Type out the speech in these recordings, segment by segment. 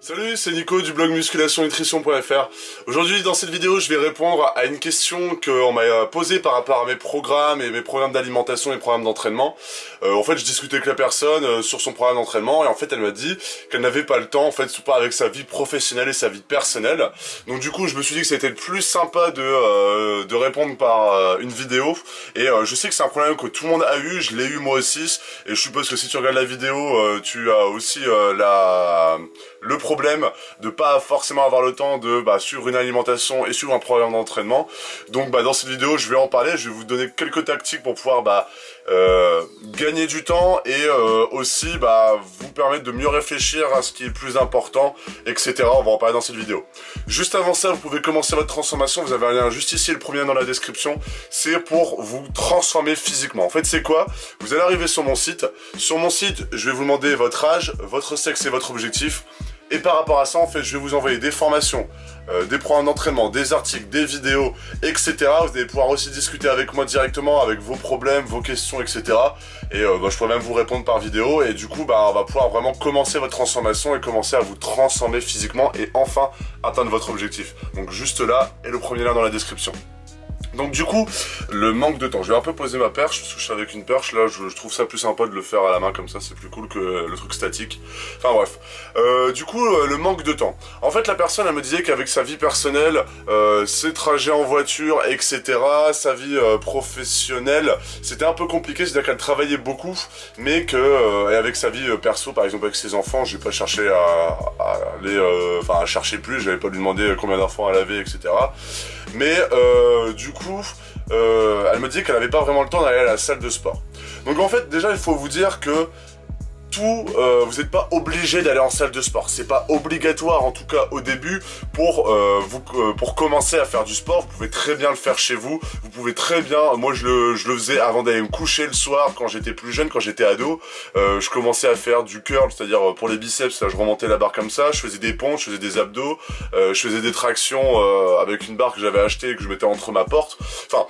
Salut, c'est Nico du blog musculationnutrition.fr. Aujourd'hui, dans cette vidéo, je vais répondre à une question qu'on m'a posée par rapport à mes programmes et mes programmes d'alimentation et programmes d'entraînement. En fait, je discutais avec la personne sur son programme d'entraînement et en fait, elle m'a dit qu'elle n'avait pas le temps, en fait, pas avec sa vie professionnelle et sa vie personnelle. Donc du coup, je me suis dit que c'était le plus sympa de répondre par une vidéo. Et je sais que c'est un problème que tout le monde a eu, je l'ai eu moi aussi. Et je suppose que si tu regardes la vidéo, tu as aussi le problème de pas forcément avoir le temps de suivre une alimentation et suivre un programme d'entraînement. Donc dans cette vidéo je vais en parler, je vais vous donner quelques tactiques pour pouvoir gagner du temps et aussi vous permettre de mieux réfléchir à ce qui est le plus important, etc. On va en parler dans cette vidéo. Juste avant ça, vous pouvez commencer votre transformation, vous avez un lien juste ici, le premier lien dans la description, c'est pour vous transformer physiquement. En fait c'est quoi? Vous allez arriver sur mon site, je vais vous demander votre âge, votre sexe et votre objectif. Et par rapport à ça, en fait, je vais vous envoyer des formations, des programmes d'entraînement, des articles, des vidéos, etc. Vous allez pouvoir aussi discuter avec moi directement, avec vos problèmes, vos questions, etc. Et je pourrais même vous répondre par vidéo. Et du coup, on va pouvoir vraiment commencer votre transformation et commencer à vous transformer physiquement et enfin atteindre votre objectif. Donc juste là, et le premier lien dans la description. Donc du coup, le manque de temps. Je vais un peu poser ma perche, parce que je suis avec une perche, là je trouve ça plus sympa de le faire à la main comme ça, c'est plus cool que le truc statique. Enfin bref. Du coup, le manque de temps. En fait, la personne, elle me disait qu'avec sa vie personnelle, ses trajets en voiture, etc., sa vie professionnelle, c'était un peu compliqué, c'est-à-dire qu'elle travaillait beaucoup, mais que, et avec sa vie perso, par exemple avec ses enfants, j'ai pas cherché à chercher plus, j'avais pas lui demandé combien d'enfants elle avait, etc. Mais du coup, elle me dit qu'elle n'avait pas vraiment le temps d'aller à la salle de sport. Donc en fait, déjà, il faut vous dire que vous n'êtes pas obligé d'aller en salle de sport. C'est pas obligatoire, en tout cas au début, pour commencer à faire du sport. Vous pouvez très bien le faire chez vous. Vous pouvez très bien, moi je le faisais avant d'aller me coucher le soir, quand j'étais plus jeune, quand j'étais ado. Je commençais à faire du curl, c'est-à-dire pour les biceps, là, je remontais la barre comme ça, je faisais des pompes, je faisais des abdos, je faisais des tractions avec une barre que j'avais achetée et que je mettais entre ma porte. Enfin,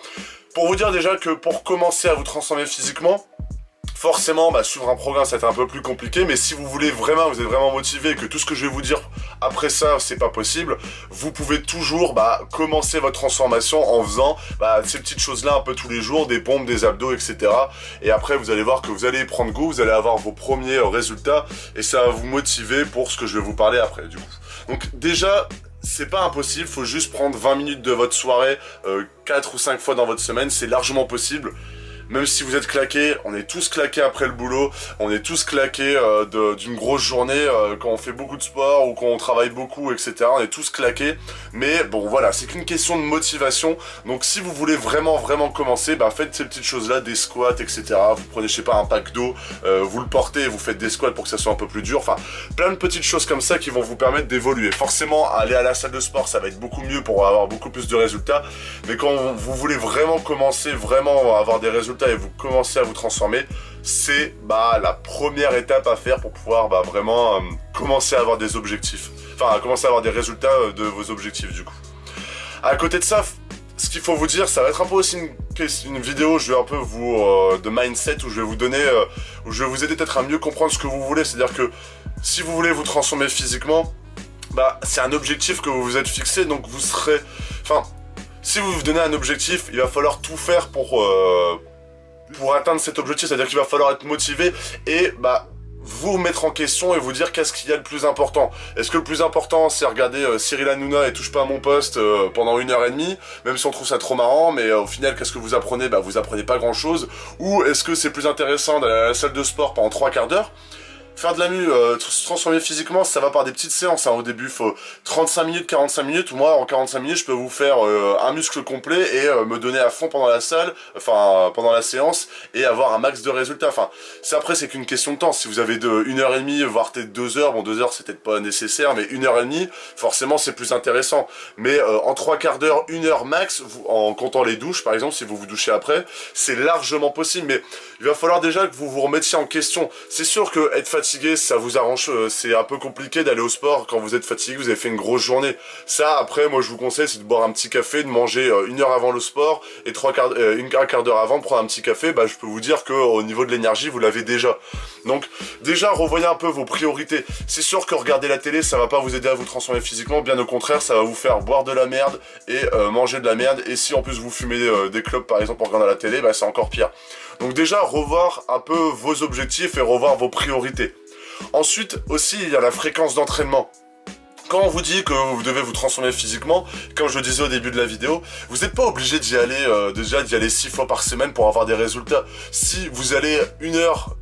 pour vous dire déjà que pour commencer à vous transformer physiquement, forcément, suivre un programme, ça va être un peu plus compliqué, mais si vous voulez vraiment, vous êtes vraiment motivé et que tout ce que je vais vous dire après ça, c'est pas possible, vous pouvez toujours commencer votre transformation en faisant ces petites choses-là un peu tous les jours, des pompes, des abdos, etc. Et après, vous allez voir que vous allez y prendre goût, vous allez avoir vos premiers résultats et ça va vous motiver pour ce que je vais vous parler après, du coup. Donc déjà, c'est pas impossible, faut juste prendre 20 minutes de votre soirée, 4 ou 5 fois dans votre semaine, c'est largement possible. Même si vous êtes claqués, on est tous claqués après le boulot, on est tous claqués d'une grosse journée quand on fait beaucoup de sport ou quand on travaille beaucoup, etc. On est tous claqués, mais bon voilà, c'est qu'une question de motivation. Donc si vous voulez vraiment commencer, faites ces petites choses-là, des squats, etc. Vous prenez, je sais pas, un pack d'eau, vous le portez et vous faites des squats pour que ça soit un peu plus dur. Enfin, plein de petites choses comme ça qui vont vous permettre d'évoluer. Forcément, aller à la salle de sport, ça va être beaucoup mieux pour avoir beaucoup plus de résultats. Mais quand vous voulez vraiment commencer, vraiment avoir des résultats, et vous commencez à vous transformer, c'est la première étape à faire pour pouvoir vraiment commencer à avoir des objectifs, enfin commencer à avoir des résultats de vos objectifs du coup. À côté de ça, ce qu'il faut vous dire, ça va être un peu aussi une vidéo, je vais un peu de mindset où je vais vous donner, où je vais vous aider peut-être à mieux comprendre ce que vous voulez, c'est-à-dire que si vous voulez vous transformer physiquement, c'est un objectif que vous vous êtes fixé, donc vous serez, si vous vous donnez un objectif, il va falloir tout faire pour atteindre cet objectif, c'est-à-dire qu'il va falloir être motivé et vous mettre en question et vous dire qu'est-ce qu'il y a le plus important. Est-ce que le plus important c'est regarder Cyril Hanouna et touche pas à mon poste pendant 1h30, même si on trouve ça trop marrant, mais au final qu'est-ce que vous apprenez? Vous apprenez pas grand chose. Ou est-ce que c'est plus intéressant d'aller à la salle de sport pendant 3 quarts d'heure? Faire de la se transformer physiquement, ça va par des petites séances, Au début, il faut 35 minutes, 45 minutes. Moi, en 45 minutes, je peux vous faire un muscle complet et me donner à fond pendant la pendant la séance et avoir un max de résultats. Après, c'est qu'une question de temps. Si vous avez 1h30, voire peut-être 2 heures, bon, 2 heures, c'est peut-être pas nécessaire, mais 1h30, forcément, c'est plus intéressant. Mais en 3 quarts d'heure, 1 heure max, en comptant les douches, par exemple, si vous vous douchez après, c'est largement possible. Mais il va falloir déjà que vous vous remettiez en question. C'est sûr que être fatigué, ça vous arrange, c'est un peu compliqué d'aller au sport quand vous êtes fatigué, vous avez fait une grosse journée. Ça, après, moi je vous conseille, c'est de boire un petit café, de manger 1 heure avant le sport et un quart d'heure avant de prendre un petit café. Je peux vous dire que au niveau de l'énergie, vous l'avez déjà. Donc déjà revoyez un peu vos priorités. C'est sûr que regarder la télé ça va pas vous aider à vous transformer physiquement, bien au contraire ça va vous faire boire de la merde et manger de la merde. Et si en plus vous fumez des clopes par exemple en regardant la télé, bah c'est encore pire. Donc déjà revoir un peu vos objectifs et revoir vos priorités. Ensuite aussi il y a la fréquence d'entraînement. Quand on vous dit que vous devez vous transformer physiquement, comme je le disais au début de la vidéo, vous n'êtes pas obligé d'y aller, déjà d'y aller 6 fois par semaine pour avoir des résultats. Si vous allez 1 heure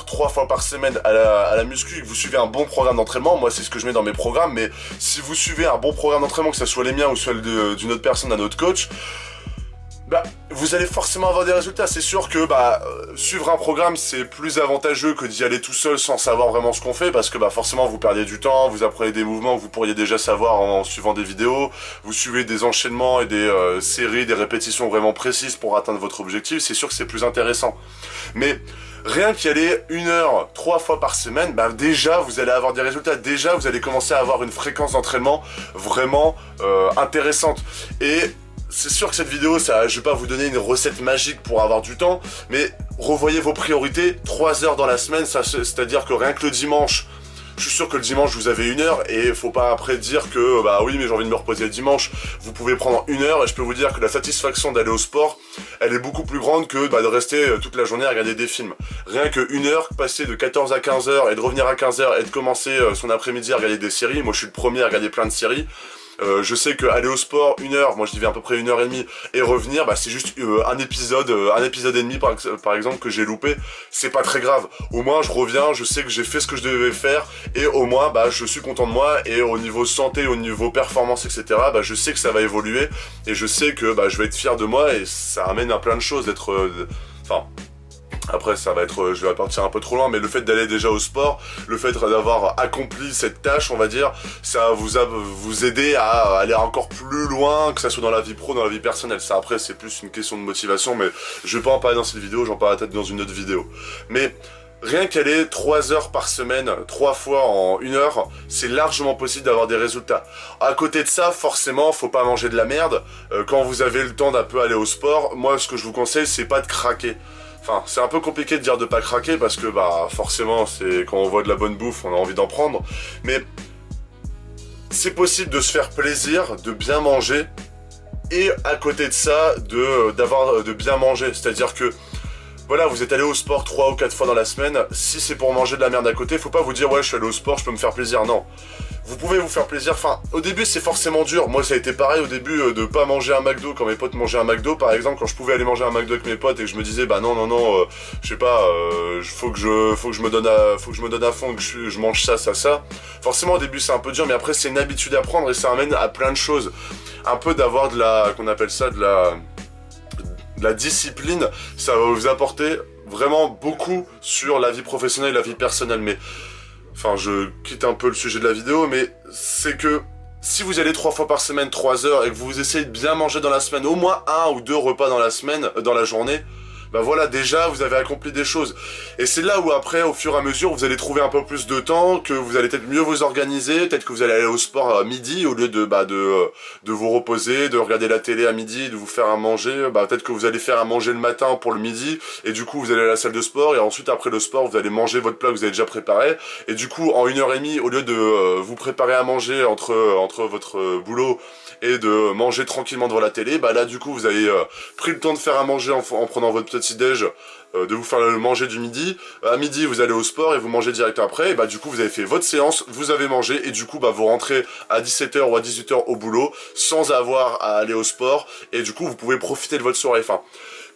3 fois par semaine à la muscu et que vous suivez un bon programme d'entraînement, moi c'est ce que je mets dans mes programmes, mais si vous suivez un bon programme d'entraînement, que ce soit les miens ou ceux d'une autre personne, d'un autre coach, bah, vous allez forcément avoir des résultats. C'est sûr que suivre un programme c'est plus avantageux que d'y aller tout seul sans savoir vraiment ce qu'on fait, parce que forcément vous perdez du temps, vous apprenez des mouvements que vous pourriez déjà savoir en suivant des vidéos, vous suivez des enchaînements et des séries, des répétitions vraiment précises pour atteindre votre objectif. C'est sûr que c'est plus intéressant, mais rien qu'y aller 1 heure 3 fois par semaine, déjà vous allez avoir des résultats, déjà vous allez commencer à avoir une fréquence d'entraînement vraiment intéressante. Et c'est sûr que cette vidéo, je vais pas vous donner une recette magique pour avoir du temps, mais revoyez vos priorités, 3 heures dans la semaine, c'est-à-dire que rien que le dimanche, je suis sûr que le dimanche vous avez 1 heure et faut pas après dire que oui mais j'ai envie de me reposer le dimanche. Vous pouvez prendre 1 heure et je peux vous dire que la satisfaction d'aller au sport, elle est beaucoup plus grande que de rester toute la journée à regarder des films. Rien que 1 heure, passer de 14 à 15 heures et de revenir à 15 heures et de commencer son après-midi à regarder des séries, moi je suis le premier à regarder plein de séries. Je sais que aller au sport 1 heure, moi je dis à peu près 1 heure et demie, et revenir, c'est juste un épisode et demi par exemple que j'ai loupé, c'est pas très grave. Au moins je reviens, je sais que j'ai fait ce que je devais faire, et au moins je suis content de moi, et au niveau santé, au niveau performance, etc. Je sais que ça va évoluer, et je sais que je vais être fier de moi, et ça amène à plein de choses d'être... Après ça va être, je vais partir un peu trop loin, mais le fait d'aller déjà au sport, le fait d'avoir accompli cette tâche, on va dire, ça va vous aider à aller encore plus loin, que ça soit dans la vie pro, dans la vie personnelle. Ça après c'est plus une question de motivation, mais je vais pas en parler dans cette vidéo, j'en parlerai peut-être dans une autre vidéo. Mais rien qu'aller 3 heures par semaine, 3 fois en 1 heure, c'est largement possible d'avoir des résultats. À côté de ça, forcément, faut pas manger de la merde. Quand vous avez le temps d'un peu aller au sport, moi ce que je vous conseille, c'est pas de craquer. Enfin, c'est un peu compliqué de dire de pas craquer parce que forcément c'est quand on voit de la bonne bouffe on a envie d'en prendre, mais c'est possible de se faire plaisir, de bien manger, et à côté de ça de bien manger. C'est-à-dire que voilà, vous êtes allé au sport 3 ou 4 fois dans la semaine, si c'est pour manger de la merde à côté, faut pas vous dire ouais je suis allé au sport, je peux me faire plaisir. Non, vous pouvez vous faire plaisir. Enfin, au début c'est forcément dur. Moi ça a été pareil au début de pas manger un McDo quand mes potes mangeaient un McDo par exemple. Quand je pouvais aller manger un McDo avec mes potes et que je me disais non, je sais pas, faut que je me donne à fond, que je mange ça. Forcément au début c'est un peu dur, mais après c'est une habitude à prendre et ça amène à plein de choses. Un peu d'avoir qu'on appelle ça de la discipline, ça va vous apporter vraiment beaucoup sur la vie professionnelle et la vie personnelle. Mais enfin, je quitte un peu le sujet de la vidéo, mais c'est que si vous allez 3 fois par semaine, 3 heures, et que vous essayez de bien manger dans la semaine, au moins 1 ou 2 repas dans la semaine, dans la journée, voilà, déjà vous avez accompli des choses. Et c'est là où après, au fur et à mesure, vous allez trouver un peu plus de temps, que vous allez peut-être mieux vous organiser, peut-être que vous allez aller au sport à midi au lieu de vous reposer, de regarder la télé à midi, de vous faire à manger. Peut-être que vous allez faire à manger le matin pour le midi, et du coup vous allez à la salle de sport, et ensuite après le sport vous allez manger votre plat que vous avez déjà préparé, et du coup en 1 heure et demie, au lieu de vous préparer à manger entre votre boulot et de manger tranquillement devant la télé, là du coup vous avez pris le temps de faire à manger en prenant votre petit déj, de vous faire le manger du midi. À midi vous allez au sport et vous mangez direct après, et du coup vous avez fait votre séance, vous avez mangé, et du coup vous rentrez à 17 h ou à 18 h au boulot sans avoir à aller au sport, et du coup vous pouvez profiter de votre soirée. Enfin,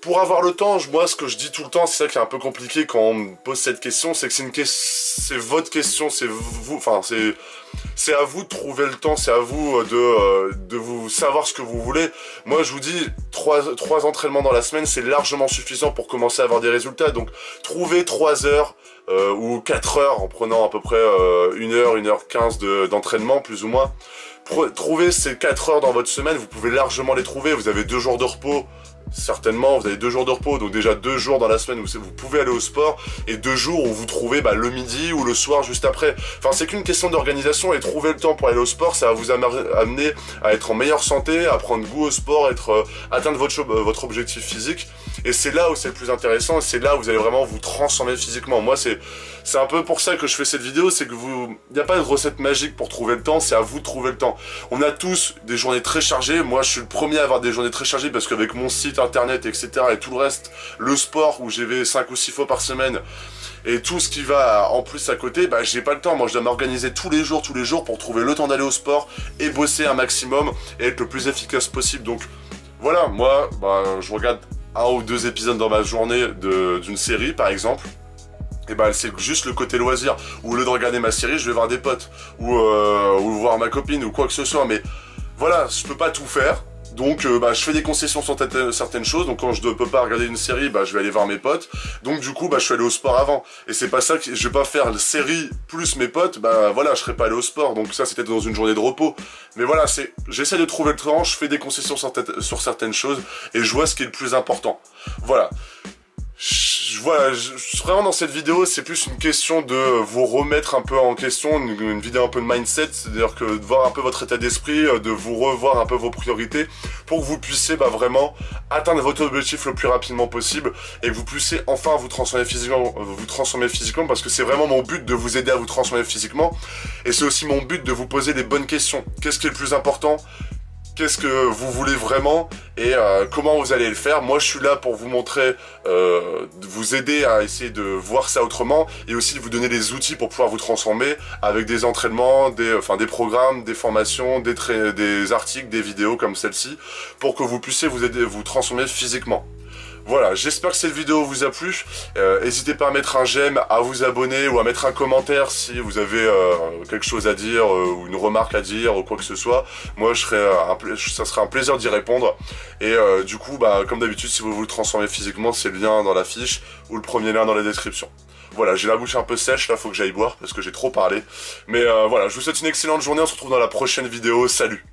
pour avoir le temps, moi ce que je dis tout le temps, c'est ça qui est un peu compliqué quand on me pose cette question, c'est que c'est votre question, c'est vous, enfin c'est à vous de trouver le temps, c'est à vous de vous savoir ce que vous voulez. Moi je vous dis 3 entraînements dans la semaine, c'est largement suffisant pour commencer à avoir des résultats. Donc trouvez 3 heures ou 4 heures en prenant à peu près 1 heure, 1h15 d'entraînement plus ou moins. Trouvez ces 4 heures dans votre semaine, vous pouvez largement les trouver. Vous avez 2 jours de repos, certainement, vous avez 2 jours de repos, donc déjà 2 jours dans la semaine où vous pouvez aller au sport, et 2 jours où vous trouvez le midi ou le soir juste après. Enfin, c'est qu'une question d'organisation, et trouver le temps pour aller au sport, ça va vous amener à être en meilleure santé, à prendre goût au sport, atteindre votre objectif physique. Et c'est là où c'est le plus intéressant, et c'est là où vous allez vraiment vous transformer physiquement. Moi, c'est un peu pour ça que je fais cette vidéo, c'est que il n'y a pas de recette magique pour trouver le temps, c'est à vous de trouver le temps. On a tous des journées très chargées, moi je suis le premier à avoir des journées très chargées parce qu'avec mon site internet, etc. et tout le reste, le sport où j'y vais 5 ou 6 fois par semaine, et tout ce qui va en plus à côté, j'ai pas le temps. Moi je dois m'organiser tous les jours pour trouver le temps d'aller au sport et bosser un maximum et être le plus efficace possible. Donc voilà, moi je regarde 1 ou 2 épisodes dans ma journée d'une série par exemple. Et c'est juste le côté loisir, où au lieu de regarder ma série, je vais voir des potes, ou voir ma copine, ou quoi que ce soit, mais voilà, je peux pas tout faire, donc je fais des concessions sur certaines choses, donc quand je ne peux pas regarder une série, je vais aller voir mes potes, donc du coup, je suis allé au sport avant, et c'est pas ça que je vais pas faire la série plus mes potes, voilà, je serais pas allé au sport, donc ça c'était dans une journée de repos, mais voilà, j'essaie de trouver le temps, je fais des concessions sur certaines choses, et je vois ce qui est le plus important, voilà. Vraiment dans cette vidéo, c'est plus une question de vous remettre un peu en question, une vidéo un peu de mindset, c'est-à-dire que de voir un peu votre état d'esprit, de vous revoir un peu vos priorités, pour que vous puissiez vraiment atteindre votre objectif le plus rapidement possible, et que vous puissiez enfin vous transformer physiquement, parce que c'est vraiment mon but de vous aider à vous transformer physiquement, et c'est aussi mon but de vous poser les bonnes questions. Qu'est-ce qui est le plus important ? Qu'est-ce que vous voulez vraiment et comment vous allez le faire. Moi je suis là pour vous montrer, de vous aider à essayer de voir ça autrement, et aussi de vous donner les outils pour pouvoir vous transformer avec des entraînements, des programmes, des formations, des articles, des vidéos comme celle-ci, pour que vous puissiez vous transformer physiquement. Voilà, j'espère que cette vidéo vous a plu. N'hésitez pas à mettre un j'aime, à vous abonner ou à mettre un commentaire si vous avez quelque chose à dire ou une remarque à dire ou quoi que ce soit. Moi, ça sera un plaisir d'y répondre. Et du coup, comme d'habitude, si vous voulez transformer physiquement, c'est le lien dans la fiche ou le premier lien dans la description. Voilà, j'ai la bouche un peu sèche, là, faut que j'aille boire parce que j'ai trop parlé. Mais voilà, je vous souhaite une excellente journée, on se retrouve dans la prochaine vidéo. Salut!